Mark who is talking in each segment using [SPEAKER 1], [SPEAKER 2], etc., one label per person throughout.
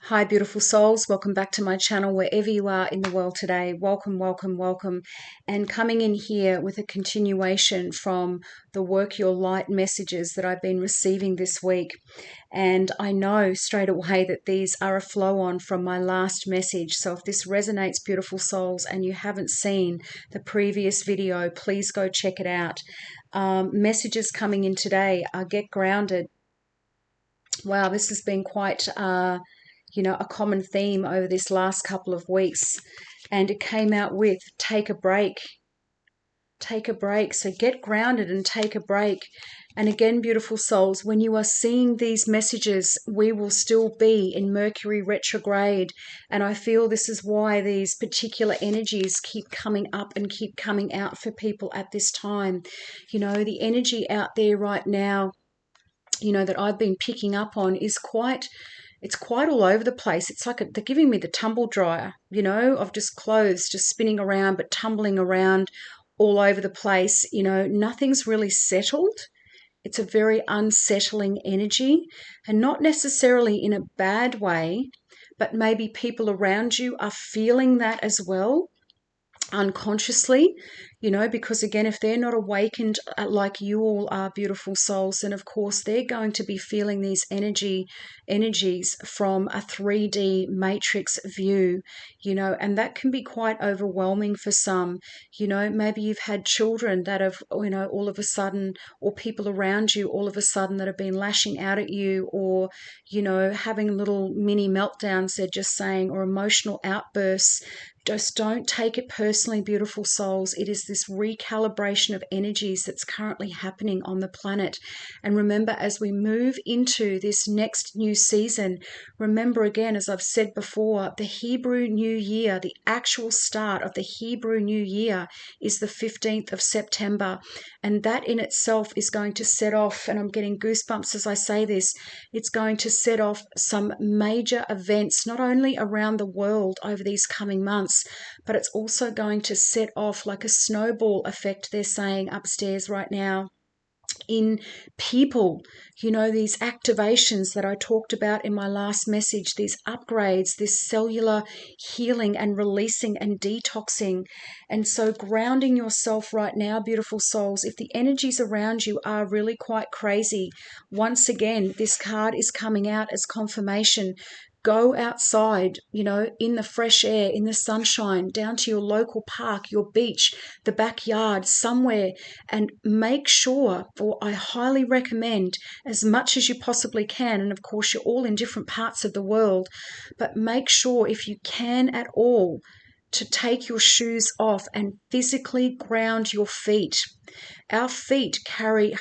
[SPEAKER 1] Hi, beautiful souls. Welcome back to my channel, wherever you are in the world today. Welcome, welcome, welcome. And coming in here with a continuation from the Work Your Light messages that I've been receiving this week. And I know straight away that these are a flow on from my last message. So if this resonates, beautiful souls, and you haven't seen the previous video, please go check it out. Messages coming in today are get grounded. Wow, this has been quite a common theme over this last couple of weeks. And it came out with take a break. Take a break. So get grounded and take a break. And again, beautiful souls, when you are seeing these messages, we will still be in Mercury retrograde. And I feel this is why these particular energies keep coming up and keep coming out for people at this time. You know, the energy out there right now, that I've been picking up on is quite all over the place. It's like they're giving me the tumble dryer, of just clothes just spinning around, but tumbling around all over the place. Nothing's really settled. It's a very unsettling energy, and not necessarily in a bad way, but maybe people around you are feeling that as well, unconsciously, because again, if they're not awakened like you all are, beautiful souls, then of course they're going to be feeling these energies from a 3D matrix view, and that can be quite overwhelming for some. Maybe you've had children that have, all of a sudden, or people around you all of a sudden that have been lashing out at you, or, having little mini meltdowns, they're just saying, or emotional outbursts. Just don't take it personally, beautiful souls. It is this recalibration of energies that's currently happening on the planet. And remember, as we move into this next new season, remember again, as I've said before, the Hebrew New Year, the actual start of the Hebrew New Year is the 15th of September. And that in itself is going to set off, and I'm getting goosebumps as I say this, it's going to set off some major events, not only around the world over these coming months, but it's also going to set off like a snowball effect, they're saying upstairs right now, in people, these activations that I talked about in my last message, these upgrades, this cellular healing and releasing and detoxing. And so grounding yourself right now, beautiful souls, if the energies around you are really quite crazy, once again, this card is coming out as confirmation. Go outside, in the fresh air, in the sunshine, down to your local park, your beach, the backyard, somewhere, and make sure, or I highly recommend, as much as you possibly can, and of course you're all in different parts of the world, but make sure, if you can at all, to take your shoes off and physically ground your feet. Our feet carry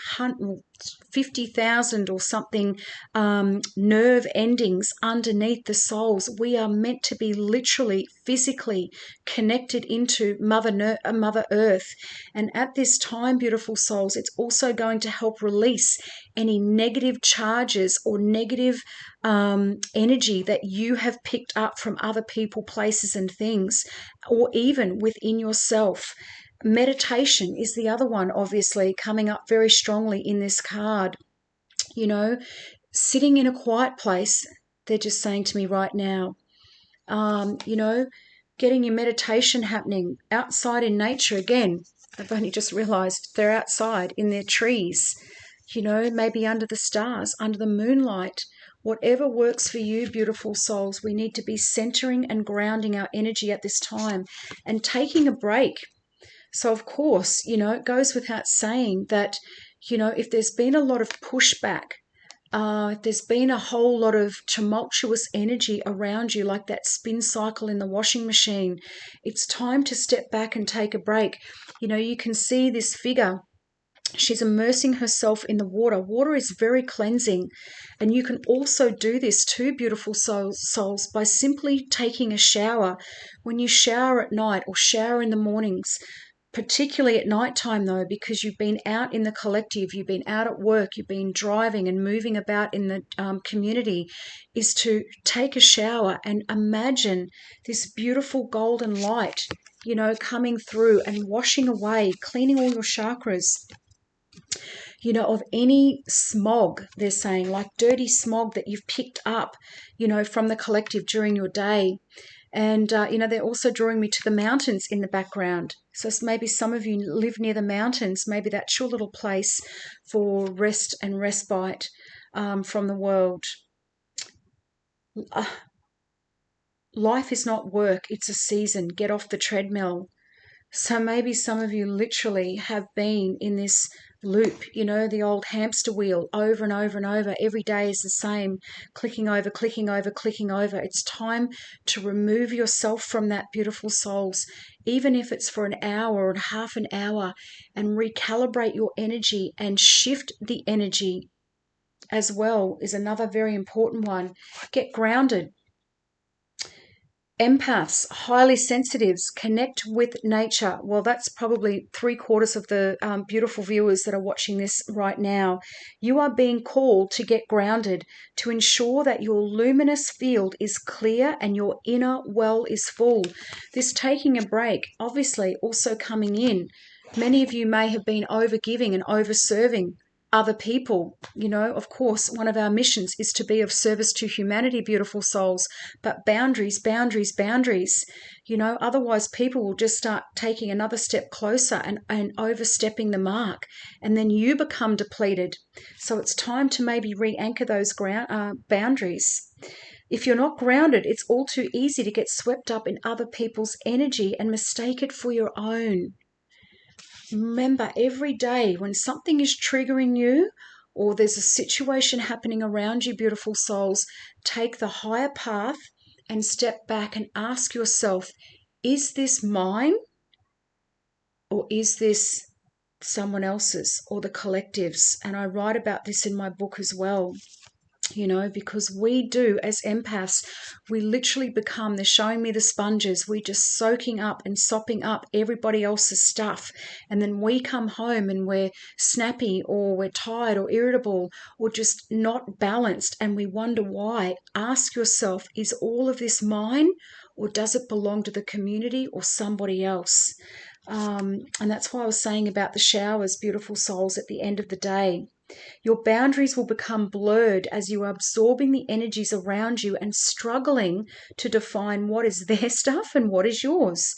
[SPEAKER 1] 50,000 or something nerve endings underneath the soles. We are meant to be literally, physically connected into Mother Earth. And at this time, beautiful souls, it's also going to help release any negative charges or negative energy that you have picked up from other people, places, and things, or even within yourself. Meditation is the other one, obviously, coming up very strongly in this card. Sitting in a quiet place, they're just saying to me right now, getting your meditation happening outside in nature. Again, I've only just realized they're outside in their trees, maybe under the stars, under the moonlight. Whatever works for you, beautiful souls, we need to be centering and grounding our energy at this time and taking a break. So, of course, it goes without saying that, if there's been a lot of pushback, if there's been a whole lot of tumultuous energy around you, like that spin cycle in the washing machine, it's time to step back and take a break. You can see this figure. She's immersing herself in the water. Water is very cleansing. And you can also do this too, beautiful souls, by simply taking a shower. When you shower at night or shower in the mornings, particularly at nighttime though, because you've been out in the collective, you've been out at work, you've been driving and moving about in the community, is to take a shower and imagine this beautiful golden light, coming through and washing away, cleaning all your chakras. of any smog, they're saying, like dirty smog that you've picked up, from the collective during your day. And, they're also drawing me to the mountains in the background. So maybe some of you live near the mountains. Maybe that's your little place for rest and respite from the world. Life is not work, it's a season. Get off the treadmill. So maybe some of you literally have been in this loop, the old hamster wheel, over and over and over. Every day is the same, clicking over, clicking over, clicking over. It's time to remove yourself from that, beautiful souls, even if it's for an hour or half an hour, and recalibrate your energy and shift the energy as well is another very important one. Get grounded. Empaths, highly sensitives, connect with nature. Well, that's probably 3/4 of the beautiful viewers that are watching this right now. You are being called to get grounded, to ensure that your luminous field is clear and your inner well is full. This taking a break, obviously, also coming in. Many of you may have been overgiving and overserving other people. Of course, one of our missions is to be of service to humanity, beautiful souls, but boundaries, boundaries, boundaries. Otherwise people will just start taking another step closer and overstepping the mark, and then you become depleted. So it's time to maybe re-anchor those boundaries. If you're not grounded, it's all too easy to get swept up in other people's energy and mistake it for your own. Remember, every day when something is triggering you or there's a situation happening around you, beautiful souls, take the higher path and step back and ask yourself, is this mine or is this someone else's or the collective's? And I write about this in my book as well. Because we do, as empaths, we literally become, they're showing me the sponges, we're just soaking up and sopping up everybody else's stuff. And then we come home and we're snappy or we're tired or irritable or just not balanced, and we wonder why. Ask yourself, is all of this mine or does it belong to the community or somebody else? And that's why I was saying about the showers, beautiful souls, at the end of the day. Your boundaries will become blurred as you are absorbing the energies around you and struggling to define what is their stuff and what is yours.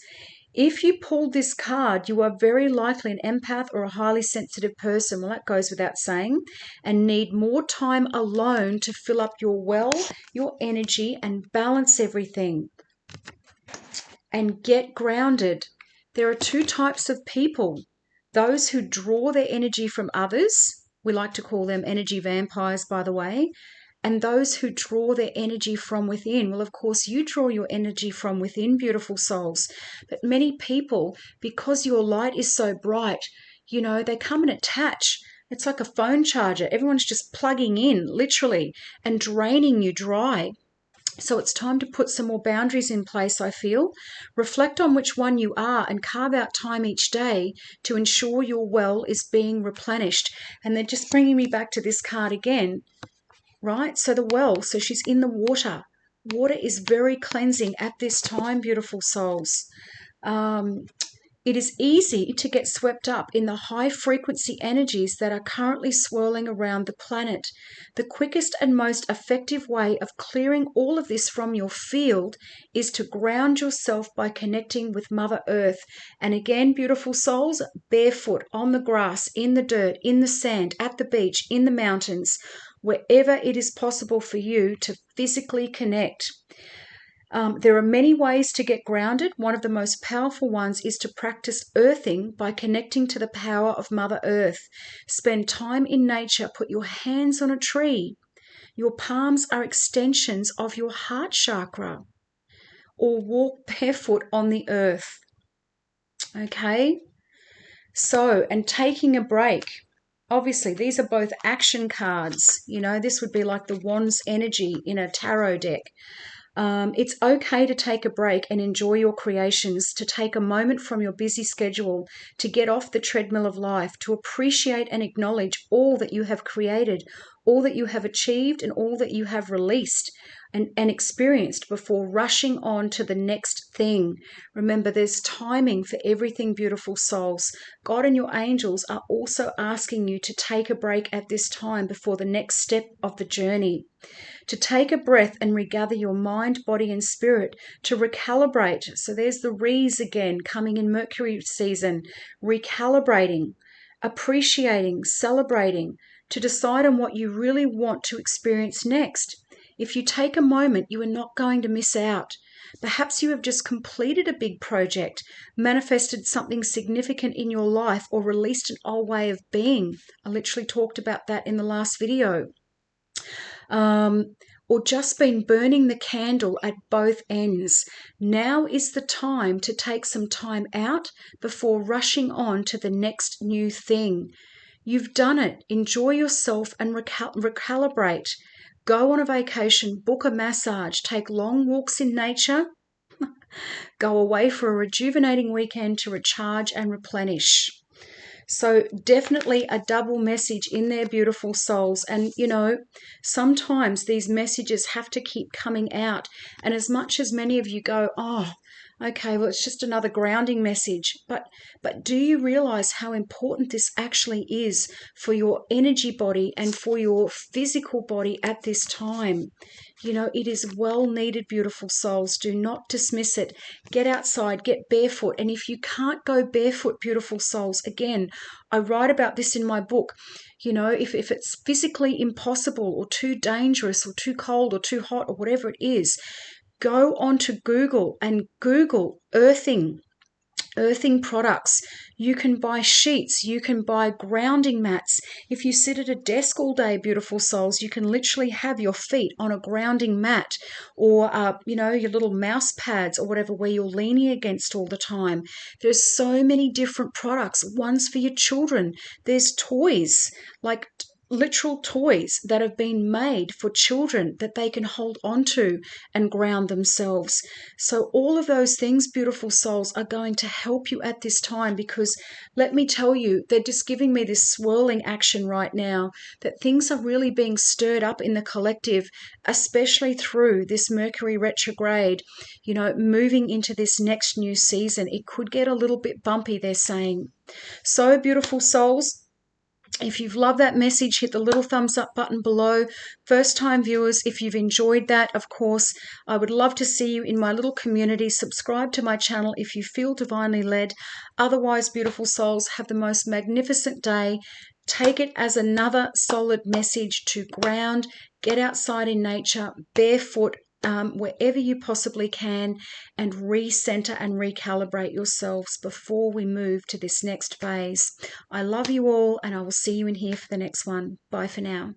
[SPEAKER 1] If you pulled this card, you are very likely an empath or a highly sensitive person. Well, that goes without saying, and need more time alone to fill up your well, your energy, and balance everything. And get grounded. There are 2 types of people: those who draw their energy from others. We like to call them energy vampires, by the way. And those who draw their energy from within. Well, of course, you draw your energy from within, beautiful souls. But many people, because your light is so bright, they come and attach. It's like a phone charger. Everyone's just plugging in, literally, and draining you dry. So it's time to put some more boundaries in place, I feel. Reflect on which one you are and carve out time each day to ensure your well is being replenished. And they're just bringing me back to this card again, right? So the well, so she's in the water. Water is very cleansing at this time, beautiful souls. It is easy to get swept up in the high frequency energies that are currently swirling around the planet. The quickest and most effective way of clearing all of this from your field is to ground yourself by connecting with Mother Earth. And again, beautiful souls, barefoot, on the grass, in the dirt, in the sand, at the beach, in the mountains, wherever it is possible for you to physically connect. There are many ways to get grounded. One of the most powerful ones is to practice earthing by connecting to the power of Mother Earth. Spend time in nature. Put your hands on a tree. Your palms are extensions of your heart chakra. Or walk barefoot on the earth. Okay? So, and taking a break. Obviously, these are both action cards. This would be like the Wands energy in a tarot deck. It's okay to take a break and enjoy your creations, to take a moment from your busy schedule, to get off the treadmill of life, to appreciate and acknowledge all that you have created, all that you have achieved and all that you have released and experienced before rushing on to the next thing. Remember, there's timing for everything, beautiful souls. God and your angels are also asking you to take a break at this time before the next step of the journey. To take a breath and regather your mind, body, and spirit, to recalibrate. So there's the re's again, coming in Mercury season, recalibrating, appreciating, celebrating, to decide on what you really want to experience next. If you take a moment, you are not going to miss out. Perhaps you have just completed a big project, manifested something significant in your life, or released an old way of being. I literally talked about that in the last video. Or just been burning the candle at both ends. Now is the time to take some time out before rushing on to the next new thing. You've done it. Enjoy yourself and recalibrate. Go on a vacation, book a massage, take long walks in nature, go away for a rejuvenating weekend to recharge and replenish. So definitely a double message in there, beautiful souls. And, sometimes these messages have to keep coming out. And as much as many of you go, oh, okay, well, it's just another grounding message. But do you realize how important this actually is for your energy body and for your physical body at this time? It is well needed, beautiful souls. Do not dismiss it. Get outside, get barefoot. And if you can't go barefoot, beautiful souls, again, I write about this in my book. If it's physically impossible or too dangerous or too cold or too hot or whatever it is, go onto Google and Google earthing products. You can buy sheets, you can buy grounding mats. If you sit at a desk all day, beautiful souls, you can literally have your feet on a grounding mat, or your little mouse pads or whatever, where you're leaning against all the time. There's so many different products. One's for your children. There's toys, like literal toys that have been made for children that they can hold on to and ground themselves. So all of those things, beautiful souls, are going to help you at this time, because let me tell you, they're just giving me this swirling action right now that things are really being stirred up in the collective, especially through this Mercury retrograde, moving into this next new season. It could get a little bit bumpy, they're saying. So, beautiful souls, if you've loved that message, hit the little thumbs up button below. First time viewers, if you've enjoyed that, of course, I would love to see you in my little community. Subscribe to my channel if you feel divinely led. Otherwise, beautiful souls, have the most magnificent day. Take it as another solid message to ground, get outside in nature, barefoot, wherever you possibly can, and recenter and recalibrate yourselves before we move to this next phase. I love you all, and I will see you in here for the next one. Bye for now.